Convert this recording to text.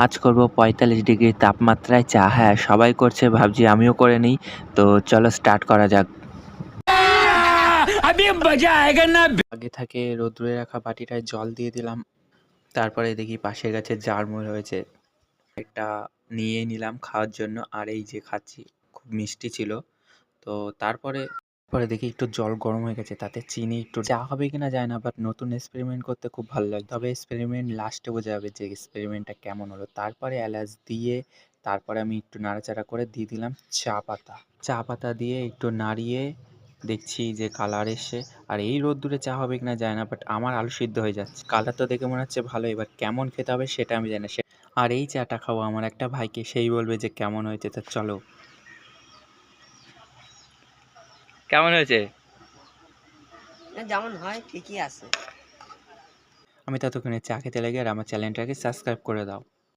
আজ করব ৪৫ ডিগ্রি তাপমাত্রায় চা। হ্যাঁ, সবাই করছে ভাবছি আমিও করে নিই। তো চলো স্টার্ট করা যাক। আগে থেকে রোদ্রে রাখা বাটিটায় জল দিয়ে দিলাম। তারপরে দেখি পাশের গাছে জারমুল হয়েছে, একটা নিয়ে নিলাম খাওয়ার জন্য। আর এই যে খাচ্ছি, খুব মিষ্টি ছিল। তো তারপরে দেখি একটু জল গরম হয়ে গেছে, তাতে চিনি একটু চা হবে কিনা যায় না, বাট নতুন এক্সপেরিমেন্ট করতে খুব ভালো লাগে। তবে এক্সপেরিমেন্ট লাস্টে বোঝা যাবে যে এক্সপেরিমেন্টটা কেমন হলো। তারপরে এলাচ দিয়ে তারপরে আমি একটু নাড়াচাড়া করে দিয়ে দিলাম চা পাতা দিয়ে একটু নাড়িয়ে দেখছি যে কালার এসে। আর এই রোদ্দুরে চা হবে কিনা যায় না, বাট আমার আলু সিদ্ধ হয়ে যাচ্ছে। কালার তো দেখে মনে হচ্ছে ভালো, এবার কেমন খেতে হবে সেটা আমি জানি না। আর এই চাটা খাবো আমার একটা ভাইকে, সেই বলবে যে কেমন হয়েছে। তা চলো। কেমন হয়েছে? যেমন হয় ঠিকই আছে। আমি ততক্ষণে চা খেতে লেগে, আর আমার চ্যানেলটাকে সাবস্ক্রাইব করে দাও।